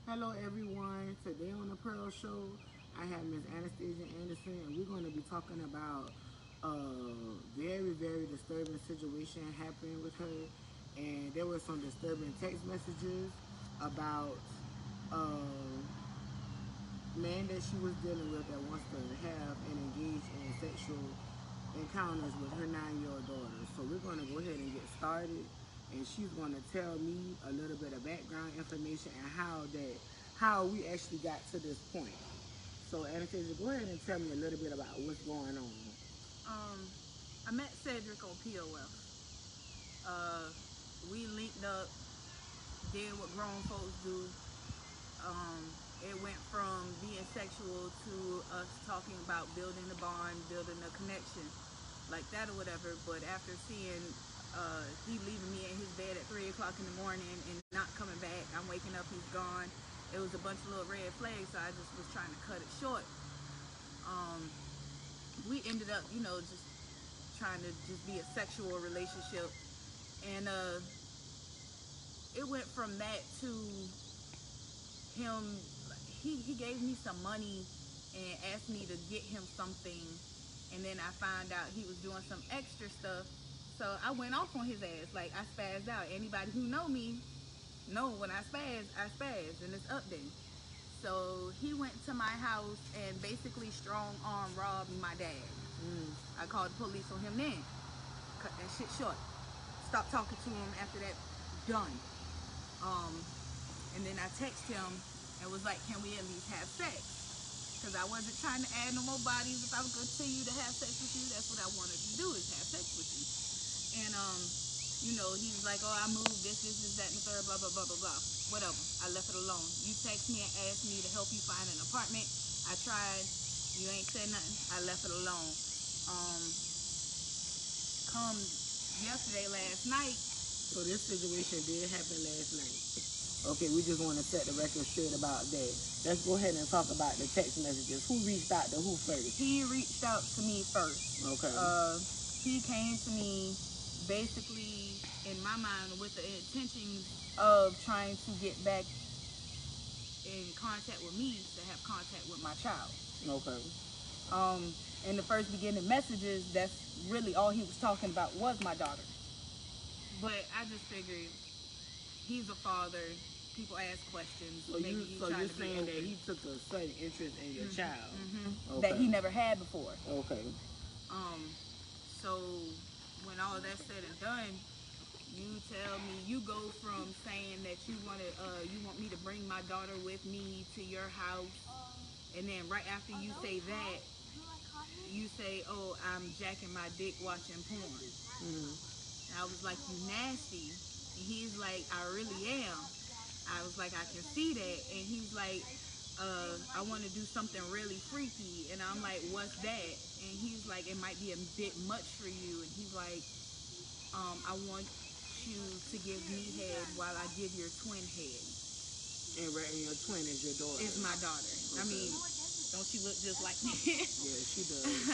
Hello everyone. Today on the Pearl Show, I have Miss Anastasia Anderson, and we're going to be talking about a very disturbing situation happening with her. And there were some disturbing text messages about a man that she was dealing with that wants to have and engage in sexual encounters with her 9-year-old daughter. So we're going to go ahead and get started, and she's going to tell me a little bit of background information and how we actually got to this point. So Anastasia, go ahead and tell me a little bit about what's going on. Um, I met Cedric on POF. Uh, we linked up, did what grown folks do. Um, it went from being sexual to us talking about building a bond, building a connection, like that or whatever. But after seeing he leaving me in his bed at 3 o'clock in the morning and not coming back, I'm waking up, he's gone. It was a bunch of little red flags, so I just was trying to cut it short. We ended up, just trying to just be a sexual relationship, and it went from that to him. He gave me some money and asked me to get him something, and then I found out he was doing some extra stuff, so I went off on his ass. Like, I spazzed out. Anybody who know me know when I spaz, and it's up there. So he went to my house and basically strong arm robbed my dad. I called the police on him then. Cut that shit short. Stopped talking to him after that. Done. And then I texted him and was like, can we at least have sex? Because I wasn't trying to add no more bodies. If I was going to continue to have sex with you, that's what I wanted to do, is have sex with you. And, he was like, oh, I moved this, that, and the third, blah, blah, blah, blah, blah. Whatever. I left it alone. You text me and asked me to help you find an apartment. I tried. You ain't said nothing. I left it alone. Come yesterday, last night. So this situation did happen last night. Okay, we just want to set the record straight about that. Let's go ahead and talk about the text messages. Who reached out to who first? He reached out to me first. Okay. He came to me basically, in my mind, with the intentions of trying to get back in contact with me to have contact with my child. Okay. In the first beginning messages, that's really all he was talking about was my daughter. But I just figured, he's a father. People ask questions. So Maybe you're saying that he took a sudden interest in your child okay, that he never had before. Okay. So when all that's said and done, you tell me, you go from saying that you want me to bring my daughter with me to your house, and then right after you say that, you say, oh, I'm jacking my dick watching porn. And I was like, you nasty. And he's like, I really am. I was like, I can see that. And he's like, I want to do something really freaky. And I'm like, what's that? And he's like, it might be a bit much for you. And he's like, I want you to give me head while I give your twin head. And your twin is your daughter? Is my daughter. Okay. I mean, don't she look just like me? Yeah, she does.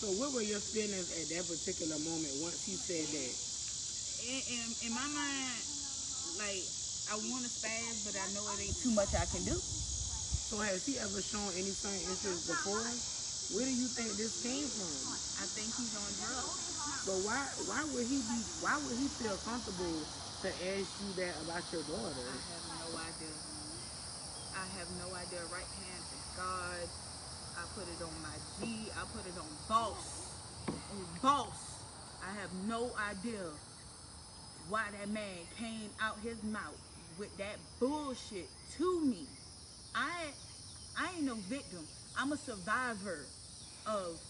So what were your feelings at that particular moment once he said that? In my mind, like, I want to spaz, but I know it ain't too much I can do. So has he ever shown any certain interest before? Where do you think this came from? I think he's on drugs. But why would he feel comfortable to ask you that about your daughter? I have no idea. I have no idea. Right hand to God. I put it on my G. I put it on boss. Boss. I have no idea why that man came out his mouth with that bullshit to me. I ain't no victim. I'm a survivor of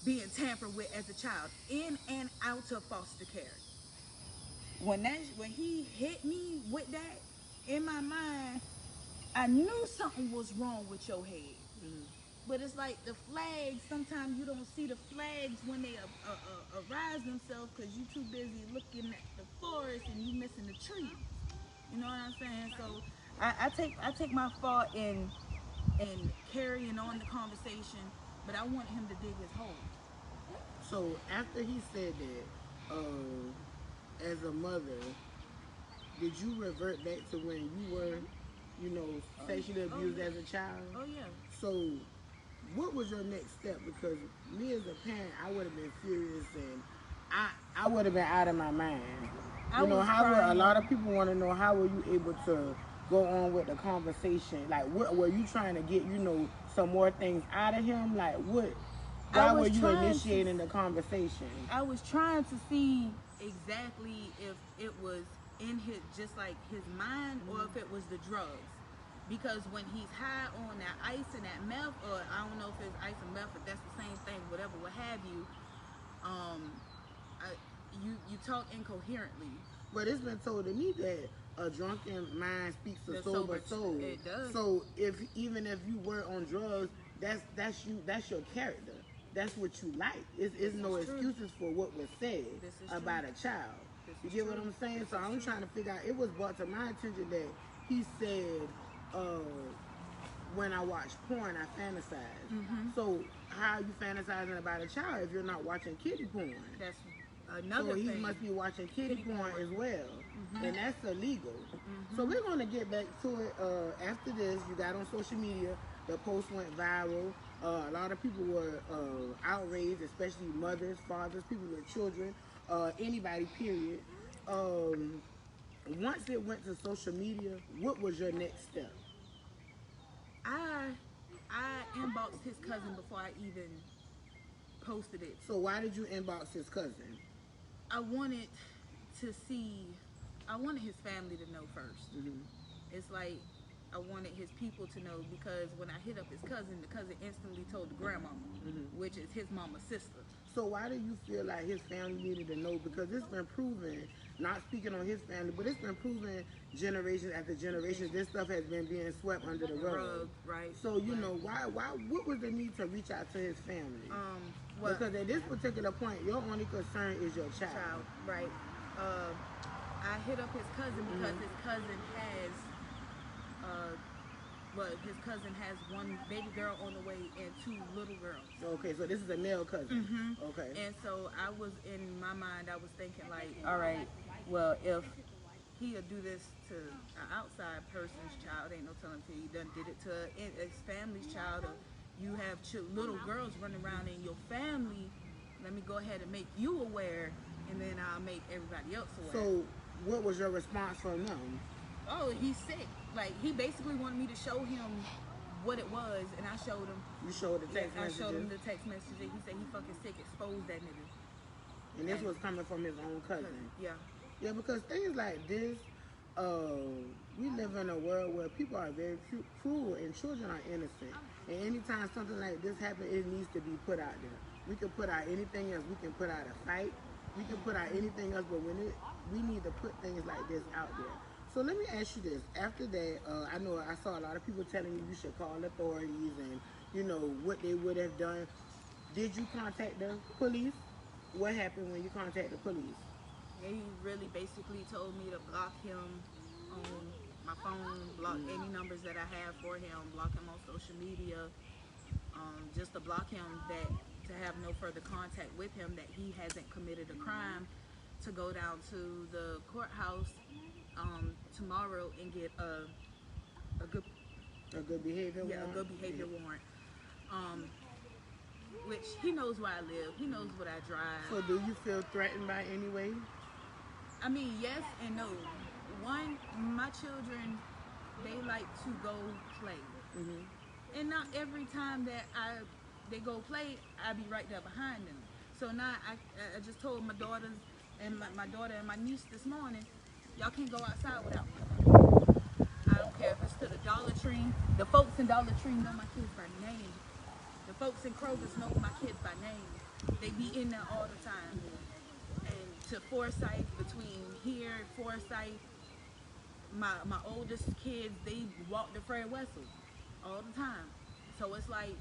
being tampered with as a child, in and out of foster care. When he hit me with that, in my mind, I knew something was wrong with your head. But it's like the flags, sometimes you don't see the flags when they arise themselves because you're too busy looking at the forest and you missing the tree. You know what I'm saying? So I take my fault in carrying on the conversation, but I want him to dig his hole. So after he said that, as a mother, did you revert back to when you were, sexually abused as a child? Oh yeah. So, what was your next step? Because me as a parent, I would have been furious and I would have been out of my mind. I was How were a crying. lot of people want to know how were you able to go on with the conversation? Like, what were you trying to get? Some more things out of him. Like, what? Why were you initiating the conversation? I was trying to see exactly if it was in his, just like his mind, or if it was the drugs. Because when he's high on that ice and that meth, or I don't know if it's ice and meth, but that's the same thing, whatever, what have you, you talk incoherently. But it's been told to me that a drunken mind speaks a sober soul. It does. So even if you were on drugs, that's you. That's your character. That's what you like. It's no excuses for what was said about a child. You get what I'm saying? So I'm trying to figure out. It was brought to my attention that he said, when I watch porn, I fantasize. Mm-hmm. So how are you fantasizing about a child if you're not watching kiddie porn? That's another thing. So he must be watching kiddie porn as well. Mm-hmm. And that's illegal. Mm-hmm. So we're going to get back to it after this. You got on social media. The post went viral. A lot of people were outraged, especially mothers, fathers, people with children, anybody, period. Once it went to social media, what was your next step? I inboxed his cousin before I even posted it. So why did you inbox his cousin? I wanted his family to know first. Mm-hmm. It's like I wanted his people to know, because when I hit up his cousin, the cousin instantly told the grandmama, mm-hmm. which is his mama's sister. So why do you feel like his family needed to know? Because it's been proven, not speaking on his family, but it's been proven generation after generation, this stuff has been being swept under the rug. Right. So why? What was the need to reach out to his family? Well, because at this particular point, your only concern is your child. Right. I hit up his cousin because his cousin has. His cousin has one baby girl on the way and 2 little girls. Okay, so this is a male cousin. Mm-hmm. Okay. And so I was, in my mind, I was thinking like, all right, well, if he'll do this to an outside person's child, ain't no telling if he done did it to his family's child, or you have little girls running around in your family, let me go ahead and make you aware, and then I'll make everybody else aware. So what was your response from them? Oh, he's sick. Like, he basically wanted me to show him what it was, and I showed him. You showed the text messages? I showed him the text messages. He said he fucking sick, expose that nigga. And this was coming from his own cousin? Yeah. Yeah, because things like this, we live in a world where people are very cruel and children are innocent. And anytime something like this happens, it needs to be put out there. We can put out anything else. We can put out a fight. We can put out anything else, but we need to put things like this out there. So let me ask you this. After that, I know I saw a lot of people telling you should call authorities and, what they would have done. Did you contact the police? What happened when you contacted the police? He really basically told me to block him on my phone, block any numbers that I have for him, block him on social media, just to block him, to have no further contact with him, that he hasn't committed a crime, to go down to the courthouse tomorrow and get a good behavior warrant. A good behavior warrant. Which he knows where I live. He knows what I drive. So do you feel threatened by any way? I mean, yes and no. One, my children, they like to go play. Mm-hmm. And not every time that they go play, I be right there behind them. So now I just told my daughters and my daughter and my niece this morning, y'all can't go outside without me. I don't care if it's to the Dollar Tree. The folks in Dollar Tree know my kids by name. The folks in Kroger's know my kids by name. They be in there all the time. And to Forsyth, between here and Forsyth, my oldest kids, they walk to Fred Wessel all the time. So it's like,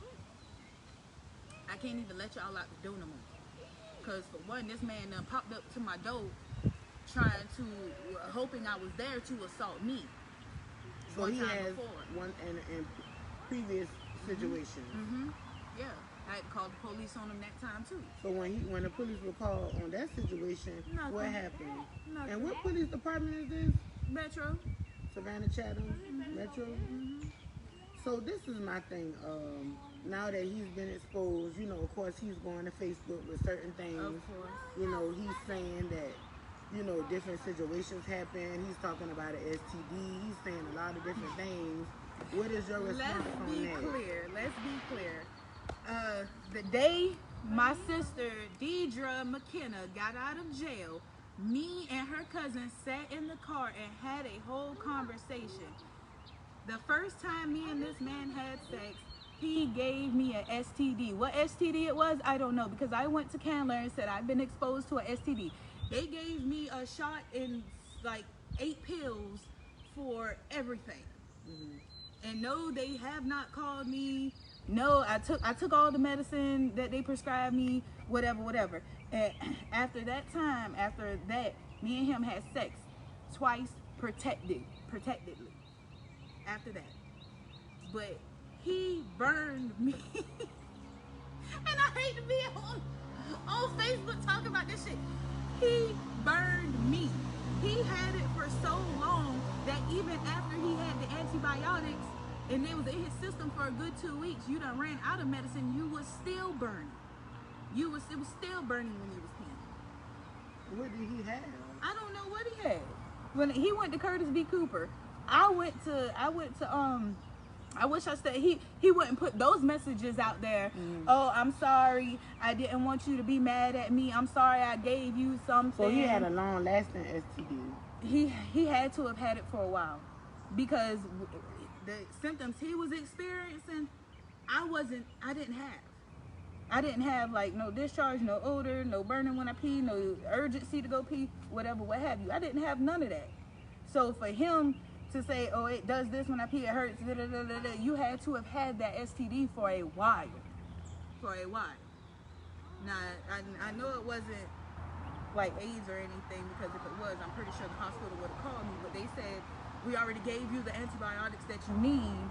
I can't even let y'all out the door no more. Because for one, this man done popped up to my door hoping I was there to assault me. So he has one in previous situations. Mm-hmm. Yeah, I had to call the police on him that time too. So when the police were called on that situation, what happened? Nothing. And what police department is this? Metro. Savannah Chatham, Metro. So this is my thing. Now that he's been exposed, you know, of course he's going to Facebook with certain things. Of course. You know, he's saying that, you know, different situations happen. He's talking about an STD. He's saying a lot of different things. What is your response on that? Let's be clear. The day my sister Deidre McKenna got out of jail, me and her cousin sat in the car and had a whole conversation. The first time me and this man had sex, he gave me an STD. What STD it was, I don't know, because I went to Candler and said I've been exposed to an STD. They gave me a shot in like 8 pills for everything. And no, they have not called me. No, I took all the medicine that they prescribed me, whatever. And after that, me and him had sex twice protectedly. After that. But he burned me. And I hate to be on Facebook talking about this shit. He burned me. He had it for so long that even after he had the antibiotics and it was in his system for a good 2 weeks, you done ran out of medicine, you was still burning. It was still burning when you was peeing. What did he have? I don't know what he had. When he went to Curtis V. Cooper, I wish I said he wouldn't put those messages out there. Oh, I'm sorry, I didn't want you to be mad at me. I'm sorry I gave you something. So he had a long lasting STD. He had to have had it for a while, because the symptoms he was experiencing, I didn't have like no discharge, no odor, no burning when I pee, no urgency to go pee, whatever, what have you. I didn't have none of that. So for him to say, oh, it does this when I pee, it hurts, you had to have had that STD for a while. Now, I know it wasn't like AIDS or anything, because if it was, I'm pretty sure the hospital would have called me, but they said, we already gave you the antibiotics that you need,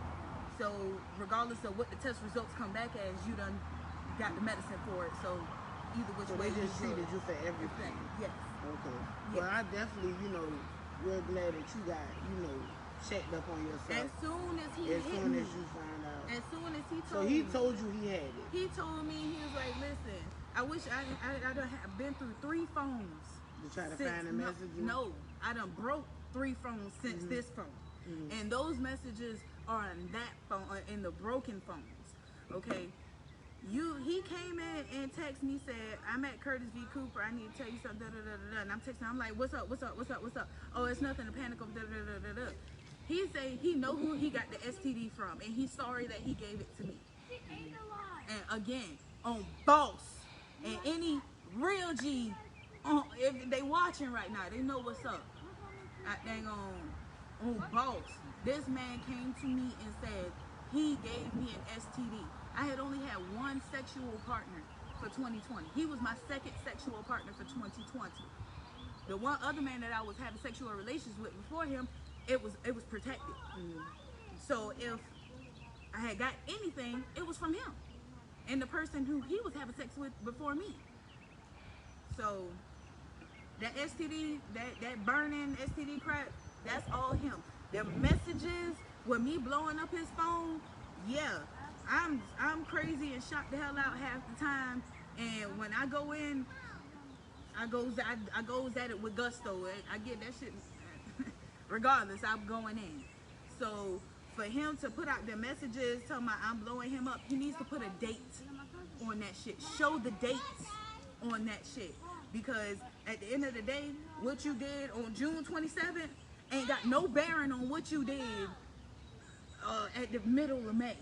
so regardless of what the test results come back as, you done got the medicine for it, so either which way they just treated you for everything. Yes. Okay. Yes. Well, I definitely, we're glad that you got, checked up on yourself. As soon as you found out. As soon as he told So he told you he had it. He told me, he was like, listen, I wish I done have been through 3 phones. To try to find a message? No, I done broke 3 phones since this phone. And those messages are on that phone, in the broken phones. Okay? He came in and texted me, said, I'm at Curtis V. Cooper, I need to tell you something, and I'm texting, I'm like, what's up? Oh, it's nothing to panic over, He say he know who he got the STD from, and he's sorry that he gave it to me. And again, on Boss, and any real G, if they watching right now, they know what's up. Dang on Boss, this man came to me and said he gave me an STD. I had only had one sexual partner for 2020. He was my second sexual partner for 2020. The one other man that I was having sexual relations with before him, it was protected. So if I had got anything, it was from him and the person who he was having sex with before me. So that STD, that burning STD crap, that's all him. The messages with me blowing up his phone, yeah, I'm crazy and shocked the hell out half the time. And when I go in, I goes at it with gusto. I get that shit. Regardless, I'm going in. So for him to put out the messages telling me I'm blowing him up, he needs to put a date on that shit. Show the dates on that shit. Because at the end of the day, what you did on June 27th ain't got no bearing on what you did at the middle of May.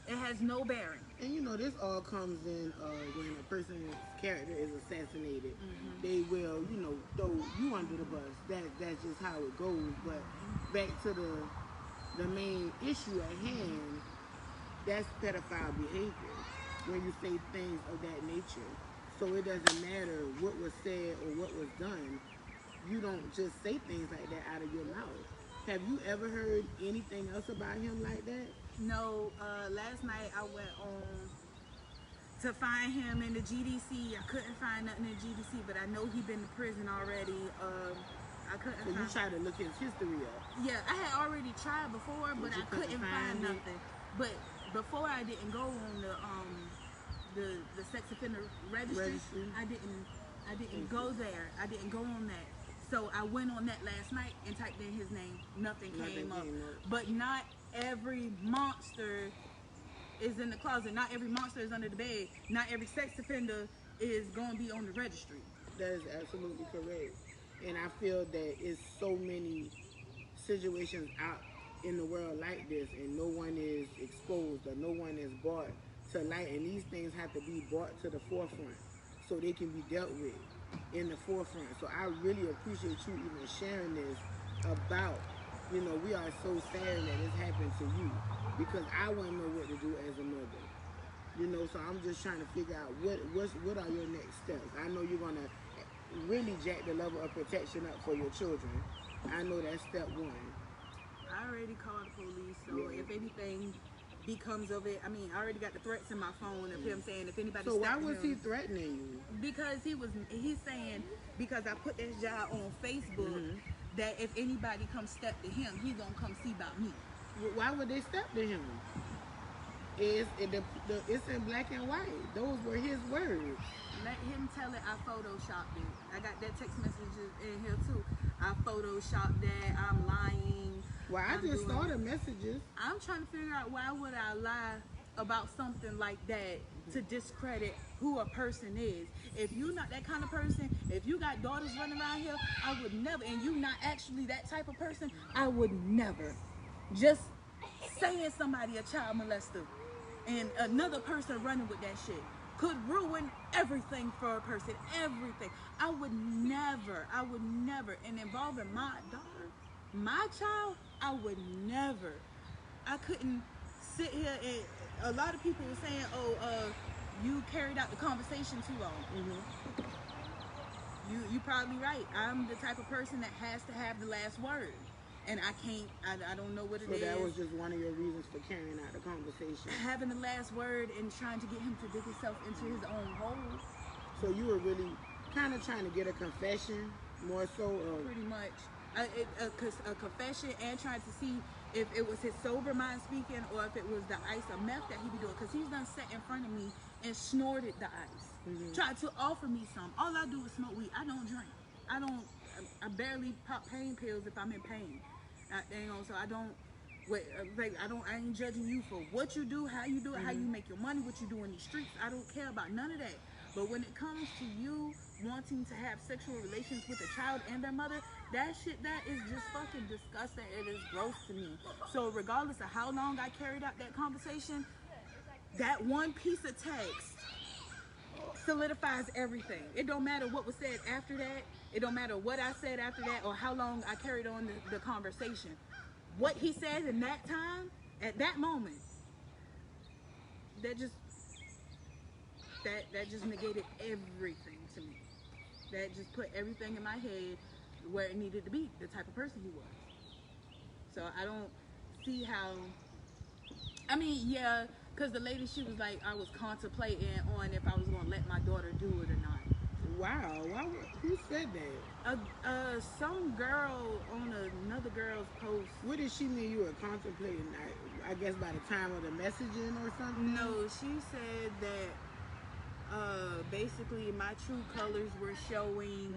It has no bearing. And this all comes in when a person's character is assassinated. They will, throw you under the bus. That's just how it goes. But back to the main issue at hand, that's pedophile behavior. When you say things of that nature. So it doesn't matter what was said or what was done. You don't just say things like that out of your mouth. Have you ever heard anything else about him like that? No, last night I went on to find him in the GDC. I couldn't find nothing in GDC, but I know he been to prison already. I couldn't So you find. tried to look his history up. Yeah, I had already tried before, but you I couldn't find it? nothing. But before I didn't go on the sex offender registry. I didn't go there. I didn't go on that. So I went on that last night and typed in his name. Nothing came up. But not every monster is in the closet. Not every monster is under the bed. Not every sex offender is going to be on the registry. That is absolutely correct. And I feel that it's so many situations out in the world like this, and no one is exposed or no one is brought to light. And these things have to be brought to the forefront so they can be dealt with in the forefront. So I really appreciate you even sharing this about, we are so sad that this happened to you, because I wouldn't know what to do as a mother. So I'm just trying to figure out what are your next steps. I know you're gonna really jack the level of protection up for your children. I know that's step one. I already called the police, so Yeah. if anything becomes of it, I mean, I already got the threats in my phone of him saying if anybody. So why was he threatening you? Because he's saying, because I put this guy on Facebook, that if anybody comes step to him, he gonna come see about me. Why would they step to him? It's in black and white. Those were his words. Let him tell it. I photoshopped it. I got that text messages in here too. I photoshopped that. I'm lying. Well, I just saw the messages. I'm trying to figure out, why would I lie about something like that to discredit who a person is? If you're not that kind of person, if you got daughters running around here, I would never, and you not actually that type of person, I would never. Just saying somebody a child molester and another person running with that shit could ruin everything for a person, everything. I would never, and involving my daughter, my child, I would never. I couldn't sit here and a lot of people were saying, you carried out the conversation too long. You probably right. I'm the type of person that has to have the last word. And I can't, I don't know what it is. So that was just one of your reasons for carrying out the conversation. Having the last word and trying to get him to dig himself into his own hole. So you were really kind of trying to get a confession, more so? Pretty much. A confession, and trying to see if it was his sober mind speaking or if it was the ice or meth that he be doing. Because he's done sat in front of me and snorted the ice. Tried to offer me some. All I do is smoke weed. I don't drink. I barely pop pain pills if I'm in pain. So I don't. I ain't judging you for what you do, how you do it, how you make your money, what you do in these streets. I don't care about none of that. But when it comes to you wanting to have sexual relations with a child and their mother, that shit, that is just fucking disgusting. It is gross to me. So regardless of how long I carried out that conversation, that one piece of text solidifies everything. It don't matter what was said after that. It don't matter what I said after that or how long I carried on the conversation. What he said in that time, at that moment, that just negated everything to me. That just put everything in my head where it needed to be, the type of person he was. So I don't see how, I mean, yeah, because the lady, she was like, I was contemplating on if I was going to let my daughter do it or not. Wow, who said that? Some girl on another girl's post. What did she mean you were contemplating? I guess by the time of the messaging or something? No, she said that basically my true colors were showing,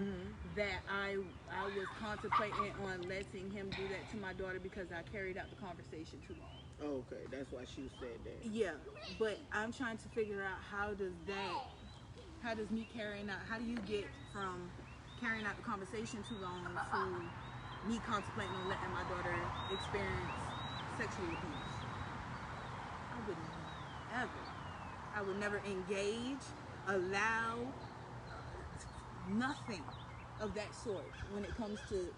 that I was contemplating on letting him do that to my daughter because I carried out the conversation too long. Okay, that's why she said that. Yeah, but I'm trying to figure out how does me carrying out, how do you get from carrying out the conversation too long to me contemplating on letting my daughter experience sexual abuse? I would never engage, allow nothing of that sort when it comes to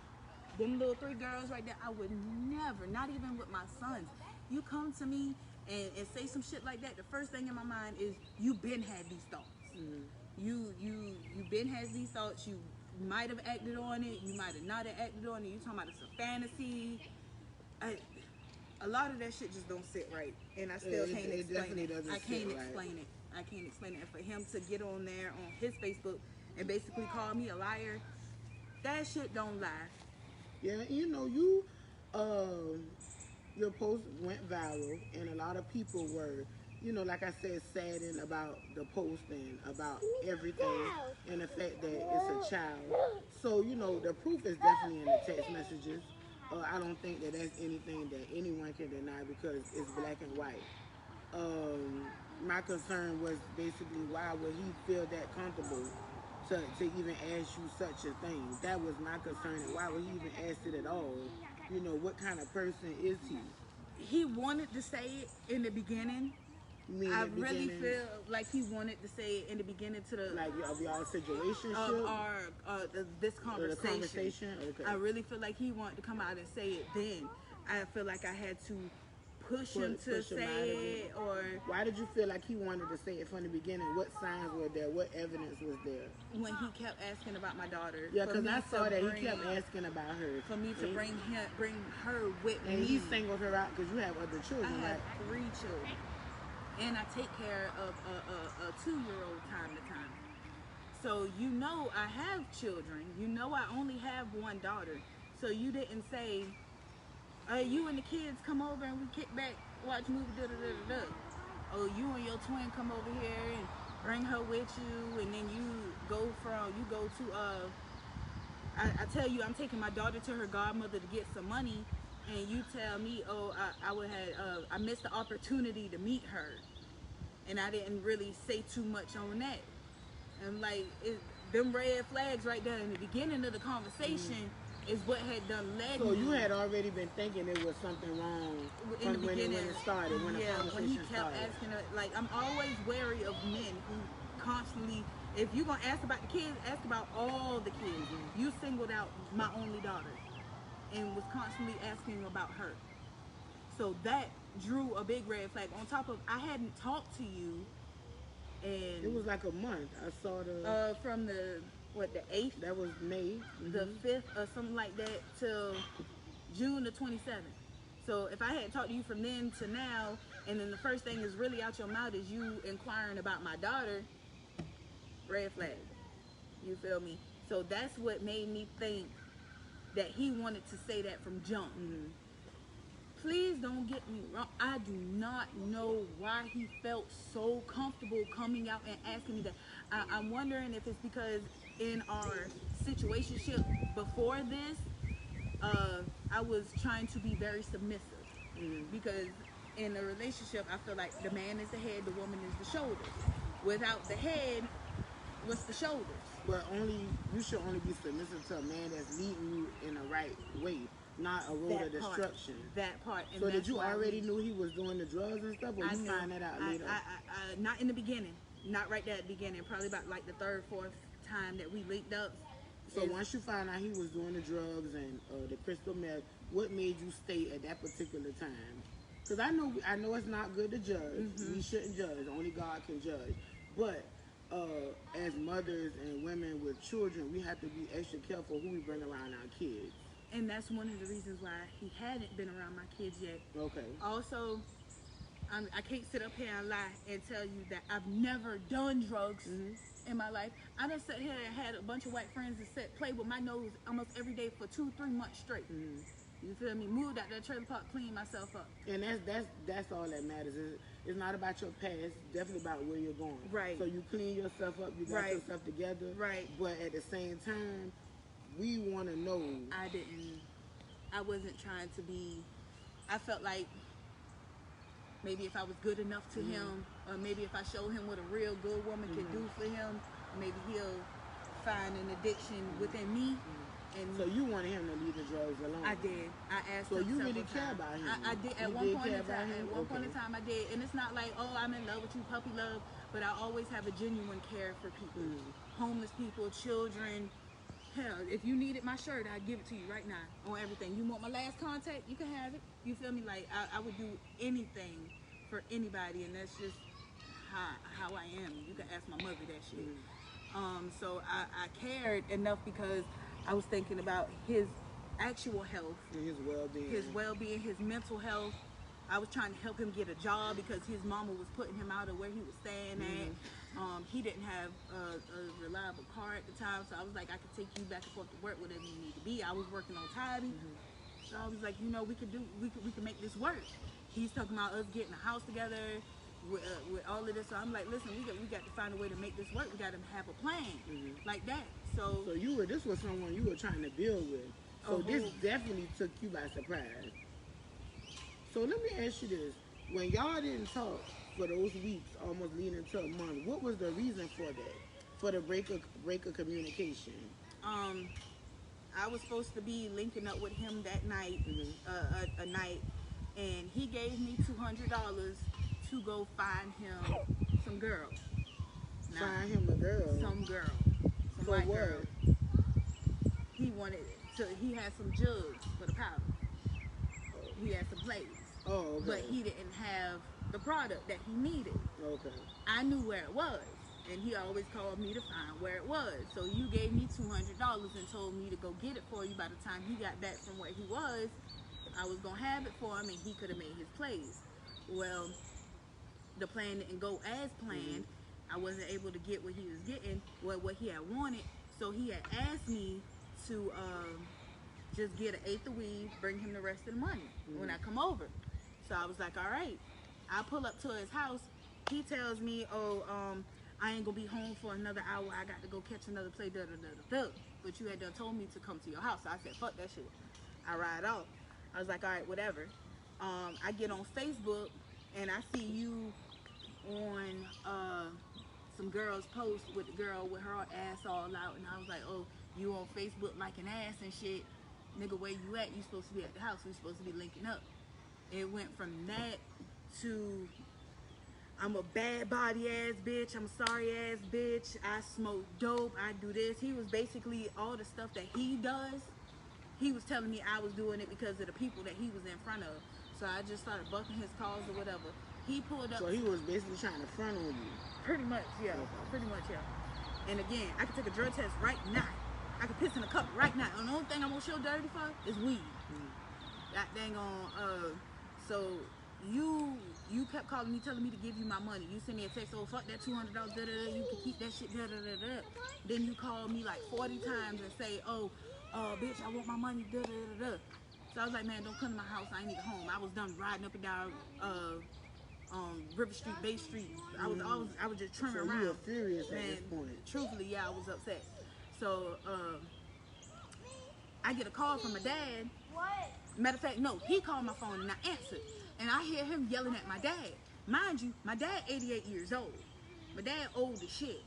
them little 3 girls right there. I would never, not even with my sons. You come to me and say some shit like that, the first thing in my mind is you been had these thoughts. You been had these thoughts. You might have acted on it. You might have not have acted on it. You talking about it's a fantasy. A lot of that shit just don't sit right, and I still can't explain it. I can't explain it. I can't explain it. And for him to get on there on his Facebook and basically call me a liar, that shit don't lie. Yeah, your post went viral, and a lot of people were, like I said, saddened about the post and about everything, and the fact that it's a child. So, the proof is definitely in the text messages. I don't think that that's anything that anyone can deny because it's black and white. My concern was basically why would he feel that comfortable to even ask you such a thing? That was my concern. And why would he even ask it at all? What kind of person is he? He wanted to say it in the beginning. You mean I the really beginning, feel like he wanted to say it in the beginning to the like of y'all situation of our this or the conversation. conversation? Okay. I really feel like he wanted to come out and say it then. I feel like I had to push him to Push him out of say it. it, or Why did you feel like he wanted to say it from the beginning? What signs were there? What evidence was there? when he kept asking about my daughter. Yeah, For because me I to saw that he bring- kept asking about her. For me to bring her with And me. he singled her out because you have other I children, have right? 3 children, and I take care of a 2-year-old time to time. So I have children. I only have one daughter. So you didn't say, you and the kids come over and we kick back, watch movie, da da da da da. Oh, you and your twin come over here and bring her with you, and then you go to I tell you I'm taking my daughter to her godmother to get some money, and you tell me, oh, I missed the opportunity to meet her, and I didn't really say too much on that. And like them red flags right there in the beginning of the conversation is what had done led So me. you had already been thinking there was something wrong in the when beginning, it started, when the conversation when he kept started. asking her, like, I'm always wary of men who constantly, if you're gonna ask about the kids, ask about all the kids. You singled out my only daughter and was constantly asking about her. So that drew a big red flag. On top of, I hadn't talked to you, and It was like a month. I saw the from the 8th, that was May. the 5th, or something like that, till June the 27th. So if I had talked to you from then to now, and then the first thing is really out your mouth is you inquiring about my daughter, red flag. You feel me? So that's what made me think that he wanted to say that from jump. Please don't get me wrong. I do not know why he felt so comfortable coming out and asking me that. I'm wondering if it's because in our situationship before this, I was trying to be very submissive. Because in a relationship, I feel like the man is the head, the woman is the shoulders. Without the head, what's the shoulders? But you should only be submissive to a man that's leading you in the right way, not a road of destruction. That part. And so did you already knew he was doing the drugs and stuff, or you find that out later? Not in the beginning. Not right there at the beginning. Probably about like the 3rd, 4th time that we linked up. So once you find out he was doing the drugs and the crystal meth, what made you stay at that particular time? Because I know it's not good to judge. We shouldn't judge. Only God can judge. But as mothers and women with children, we have to be extra careful who we bring around our kids. And that's one of the reasons why he hadn't been around my kids yet. Okay. Also, I can't sit up here and lie and tell you that I've never done drugs in my life. I done sat here and had a bunch of white friends that play with my nose almost every day for 2-3 months straight. You feel me? Moved out that trailer park, cleaned myself up. And that's all that matters. It's not about your past. It's definitely about where you're going. Right. So you clean yourself up. You got yourself together. Right. But at the same time, we want to know. I wasn't trying to be. I felt like maybe if I was good enough to him, or maybe if I show him what a real good woman can do for him, maybe he'll find an addiction within me. And so you wanted him to leave the drugs alone? I did. I asked so him. So you several really care times. about him? I did at one point in time. At one point in time, I did. And it's not like, oh, I'm in love with you, puppy love. But I always have a genuine care for people, homeless people, children. Hell, if you needed my shirt, I'd give it to you right now on everything. You want my last contact? You can have it. You feel me? Like I would do anything for anybody, and that's just how I am. You can ask my mother that shit. So I cared enough because I was thinking about his actual health, and his well-being, his mental health, I was trying to help him get a job because his mama was putting him out of where he was staying at. He didn't have a reliable car at the time, so I was like, I could take you back and forth to work, whatever you need to be. I was working on tidy, so I was like, you know, we could make this work. He's talking about us getting a house together with all of this. So I'm like, listen, we got to find a way to make this work. We got to have a plan like that. So this was someone you were trying to build with. So this definitely took you by surprise. So let me ask you this: when y'all didn't talk for those weeks, almost leading to a month, what was the reason for that? For the break of communication? I was supposed to be linking up with him that night, a night, and he gave me $200 to go find him some girl. Now, find him a girl? Some girl. Some for white what? girl. He had some jugs for the powder. He had some plates. Oh, okay. But he didn't have the product that he needed. Okay. I knew where it was, and he always called me to find where it was. So you gave me $200 and told me to go get it for you. By the time he got back from where he was, I was going to have it for him, and he could have made his plays. Well, the plan didn't go as planned. I wasn't able to get what he was getting, what he had wanted. So he had asked me to just get an eighth of weed, bring him the rest of the money when I come over. So I was like, all right. I pull up to his house. He tells me, I ain't gonna be home for another hour. I got to go catch another play, But you had done told me to come to your house. So I said, fuck that shit. I ride off. I was like, all right, whatever. I get on Facebook and I see you on some girl's post with the girl with her ass all out, and I was like, oh, you on Facebook liking ass and shit. Nigga, where you at? You supposed to be at the house. We supposed to be linking up. It went from that to I'm a bad body ass bitch, I'm a sorry ass bitch, I smoke dope, I do this. He was basically all the stuff that he does. He was telling me I was doing it because of the people that he was in front of. So I just started bucking his calls or whatever. He pulled up. So he was basically trying to front on you. Pretty much, yeah. Okay. Pretty much, yeah. And again, I could take a drug test right now. I could piss in a cup right now. And the only thing I'm gonna show dirty for is weed. That dang on. So you kept calling me, telling me to give you my money. You sent me a text, oh fuck that $200, you can keep that shit, Then you called me like 40 times and say, oh, bitch, I want my money, So I was like, man, don't come to my house. I ain't even home. I was done riding up and down River Street, Bay Street. I was just trimming around. You were furious at this point. Truthfully, yeah, I was upset. So I get a call from my dad. What? Matter of fact, no, he called my phone and I answered. And I hear him yelling at my dad. Mind you, my dad 88 years old. My dad old as shit.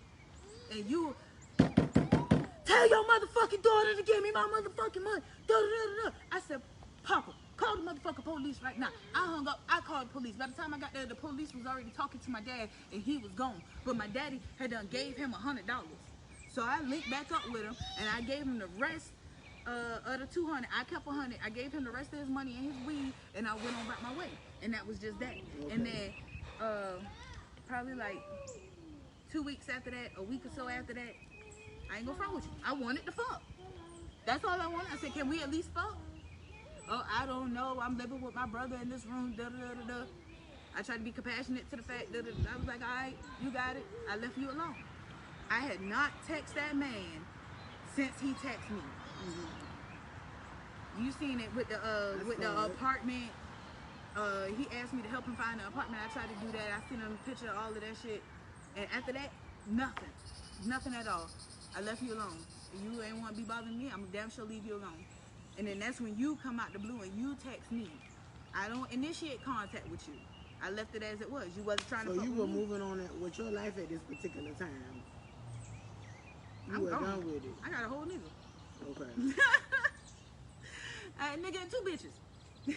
And you tell your motherfucking daughter to give me my motherfucking money. I said, Papa, call the motherfucking police right now. I hung up, I called the police. By the time I got there, the police was already talking to my dad and he was gone. But my daddy had done gave him $100. So I linked back up with him and I gave him the rest of the 200. I kept 100. I gave him the rest of his money and his weed and I went on about my way. And that was just that. Okay. And then probably like 2 weeks after that, a week or so after that, I ain't gonna front with you. I wanted to fuck. That's all I wanted. I said, can we at least fuck? Oh, I don't know. I'm living with my brother in this room. I tried to be compassionate to the fact that I was like, all right, you got it. I left you alone. I had not texted that man since he texted me. You seen it with the apartment. He asked me to help him find an apartment. I tried to do that. I sent him a picture of all of that shit. And after that, nothing. Nothing at all. I left you alone. You ain't want to be bothering me, I'm damn sure leave you alone. And then that's when you come out the blue and you text me. I don't initiate contact with you. I left it as it was. You wasn't trying to fuck with me. So you were moving on with your life at this particular time. You were done with it. I got a whole nigga. Okay. A nigga and 2 bitches.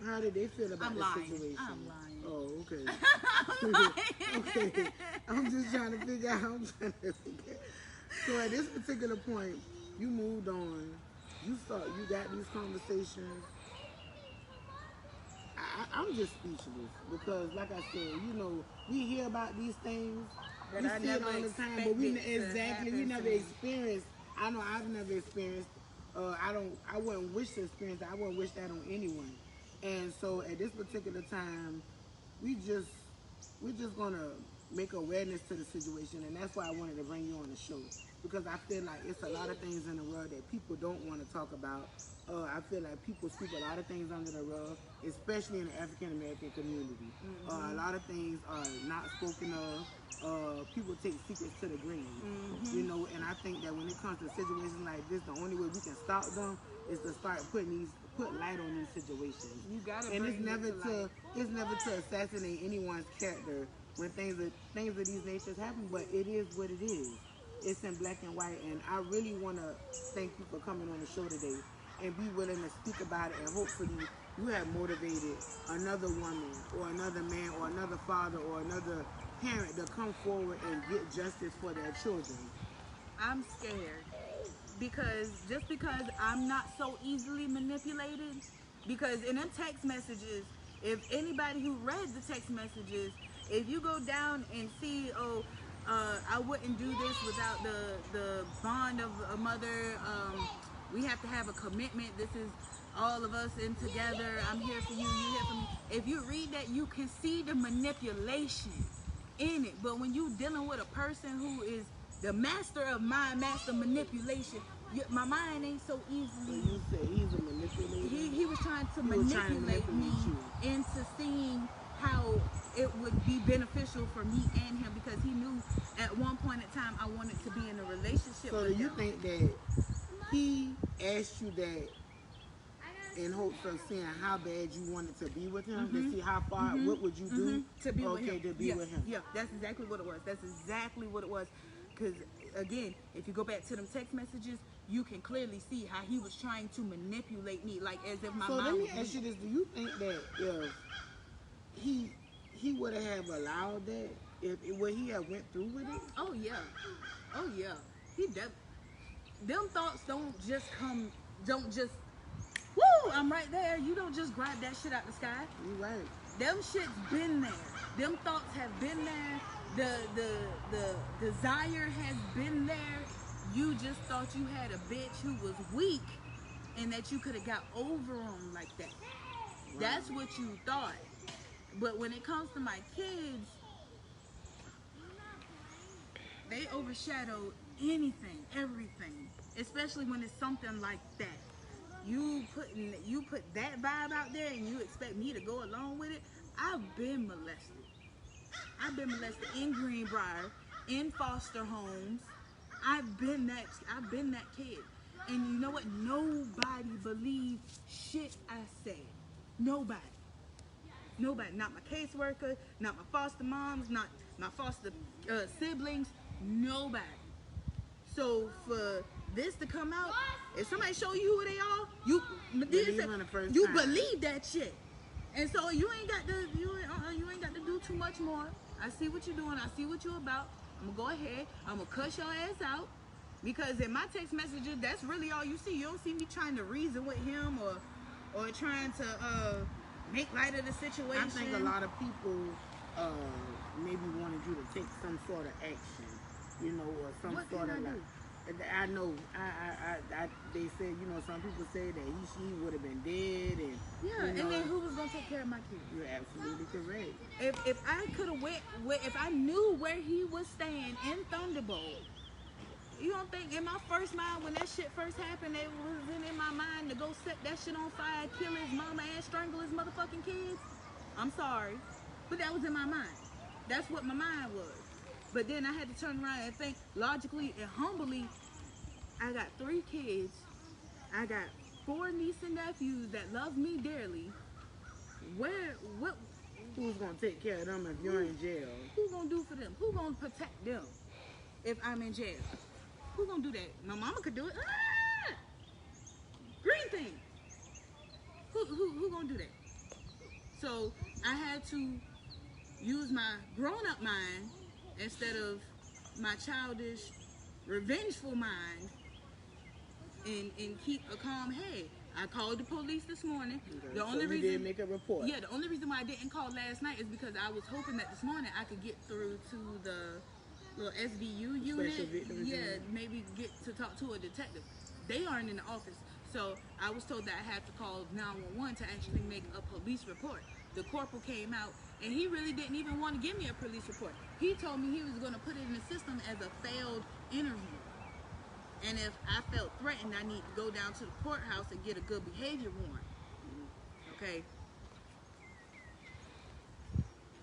How did they feel about the situation? I'm lying. Oh, okay. I'm lying. Okay. I'm just trying to figure out. So at this particular point, you moved on. You got these conversations. I'm just speechless because, like I said, we hear about these things. But we I see it never all the time, but we never experienced. I know I've never experienced. I wouldn't wish to experience that. I wouldn't wish that on anyone. And so at this particular time, we just we're just gonna make awareness to the situation, and that's why I wanted to bring you on the show, because I feel like it's a lot of things in the world that people don't want to talk about. I feel like people sweep a lot of things under the rug, especially in the African American community. A lot of things are not spoken of. People take secrets to the grave, you know. And I think that when it comes to situations like this, the only way we can stop them is to start put light on these situations. You gotta And bring it's never to assassinate anyone's character when things of these natures happen, but it is what it is. It's in black and white, and I really want to thank you for coming on the show today and be willing to speak about it, and hopefully you have motivated another woman or another man or another father or another parent to come forward and get justice for their children. I'm scared because just because I'm not so easily manipulated, because in the text messages, if anybody who read the text messages, if you go down and see, I wouldn't do this without the bond of a mother. We have to have a commitment. This is all of us in together. I'm here for you. You here for me. If you read that, you can see the manipulation in it. But when you dealing with a person who is the master of mind, master manipulation, my mind ain't so easily. So you say he's a manipulator. He was trying to He was trying to manipulate me you into seeing how it would be beneficial for me and him, because he knew at one point in time I wanted to be in a relationship So with do you him. think that he asked you that in hopes of seeing how bad you wanted to be with him, to see how far, what would you do to be with him? to be with him? Yeah, that's exactly what it was. That's exactly what it was. Because again, if you go back to them text messages, you can clearly see how he was trying to manipulate me, like as if my So mind let me was ask you weak. this: do you think that if he would have allowed that, if would he have went through with it? Oh yeah, oh yeah. He them thoughts don't just. Woo! I'm right there. You don't just grab that shit out the sky. You right. Them shit's been there. Them thoughts have been there. The desire has been there. You just thought you had a bitch who was weak and that you could have got over on like that. Right. That's what you thought. But when it comes to my kids, they overshadow anything, everything, especially when it's something like that. You put that vibe out there and you expect me to go along with it. I've been molested. I've been molested in Greenbrier, in foster homes. I've been that kid. And you know what? Nobody believed shit I said. Nobody. Nobody. Not my caseworker, not my foster moms, not my foster siblings. Nobody. So for this to come out, if somebody show you who they are, you believe that shit. And so you ain't got to do too much more. I see what you're doing. I see what you're about. I'm gonna go ahead. I'm gonna cuss your ass out, because in my text messages, that's really all you see. You don't see me trying to reason with him or trying to make light of the situation. I think a lot of people maybe wanted you to take some sort of action, you know, or some What sort can of I like. do? I know. They said, you know, some people say that she would have been dead, and Yeah, you know, and then who was gonna take care of my kids? You're absolutely correct. If I could have if I knew where he was staying in Thunderbolt, you don't think in my first mind when that shit first happened, it wasn't in my mind to go set that shit on fire, kill his mama, and strangle his motherfucking kids? I'm sorry, but that was in my mind. That's what my mind was. But then I had to turn around and think logically and humbly. I got 3 kids. I got 4 nieces and nephews that love me dearly. What? Who's gonna take care of them if you're in jail? Who gonna do for them? Who gonna protect them if I'm in jail? Who gonna do that? My mama could do it. Ah! Green thing. Who gonna do that? So I had to use my grown-up mind instead of my childish, revengeful mind, and keep a calm head. I called the police this morning. Okay. The only you reason did make a report. Yeah, the only reason why I didn't call last night is because I was hoping that this morning I could get through to the little SVU unit. Special Victims Yeah, Unit. maybe get to talk to a detective. They aren't in the office. So I was told that I had to call 911 to actually make a police report. The corporal came out, and he really didn't even want to give me a police report. He told me he was going to put it in the system as a failed interview. And if I felt threatened, I need to go down to the courthouse and get a good behavior warrant. Okay?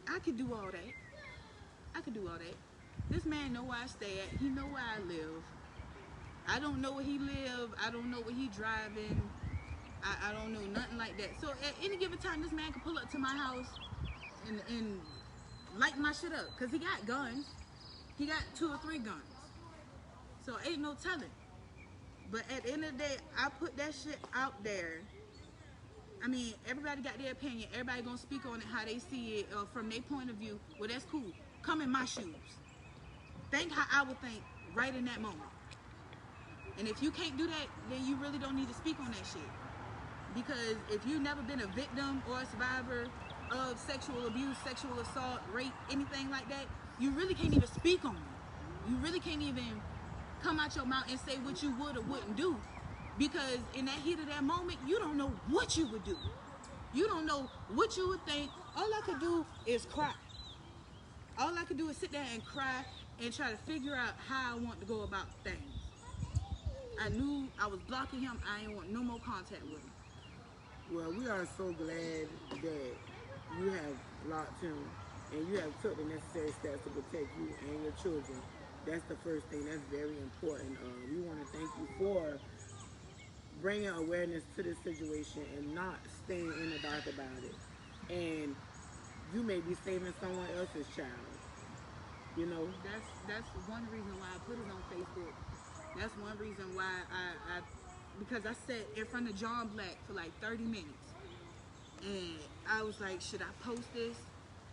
I could do all that. I could do all that. This man know where I stay at. He know where I live. I don't know where he live. I don't know where he driving. I don't know nothing like that. So at any given time, this man can pull up to my house and light my shit up. Because he got guns. He got 2 or 3 guns. So ain't no telling. But at the end of the day, I put that shit out there. I mean, everybody got their opinion. Everybody gonna speak on it how they see it from their point of view. Well, that's cool. Come in my shoes. Think how I would think right in that moment. And if you can't do that, then you really don't need to speak on that shit. Because if you've never been a victim or a survivor of sexual abuse, sexual assault, rape, anything like that, you really can't even speak on it. You really can't even come out your mouth and say what you would or wouldn't do. Because in that heat of that moment, you don't know what you would do. You don't know what you would think. All I could do is cry. All I could do is sit there and cry and try to figure out how I want to go about things. I knew I was blocking him. I didn't want no more contact with him. Well, we are so glad that you have blocked him and you have took the necessary steps to protect you and your children. That's the first thing. That's very important. We want to thank you for bringing awareness to this situation and not staying in the dark about it. And you may be saving someone else's child. You know? That's one reason why I put it on Facebook. That's one reason why I because I sat in front of John Black for like 30 minutes. And I was like, should I post this?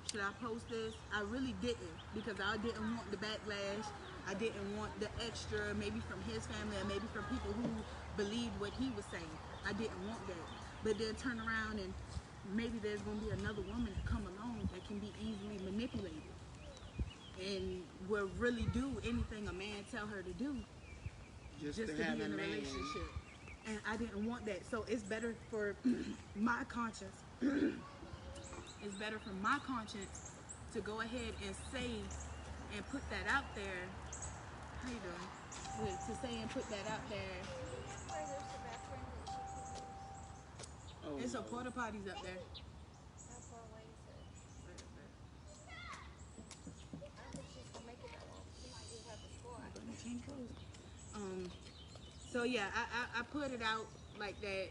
Should I post this? I really didn't, because I didn't want the backlash. I didn't want the extra, maybe from his family or maybe from people who believed what he was saying. I didn't want that. But then turn around and maybe there's going to be another woman that come along that can be easily manipulated and will really do anything a man tell her to do just to be in a relationship. And I didn't want that. So it's better for my conscience. It's better for my conscience to go ahead and say and put that out there. How you doing? To say and put that out there. Oh, There's some porta potties up there. So yeah, I put it out like that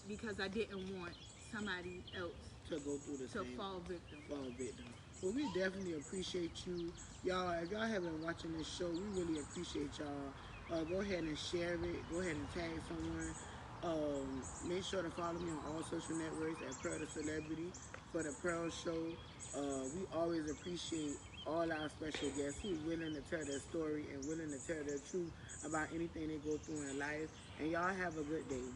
because I didn't want somebody else to go through the to same, fall victim. Well, we definitely appreciate you. Y'all, if y'all have been watching this show, we really appreciate y'all. Go ahead and share it. Go ahead and tag someone. Make sure to follow me on all social networks at Pearl the Celebrity for the Pearl Show. We always appreciate all our special guests who are willing to tell their story and willing to tell their truth about anything they go through in life. And y'all have a good day.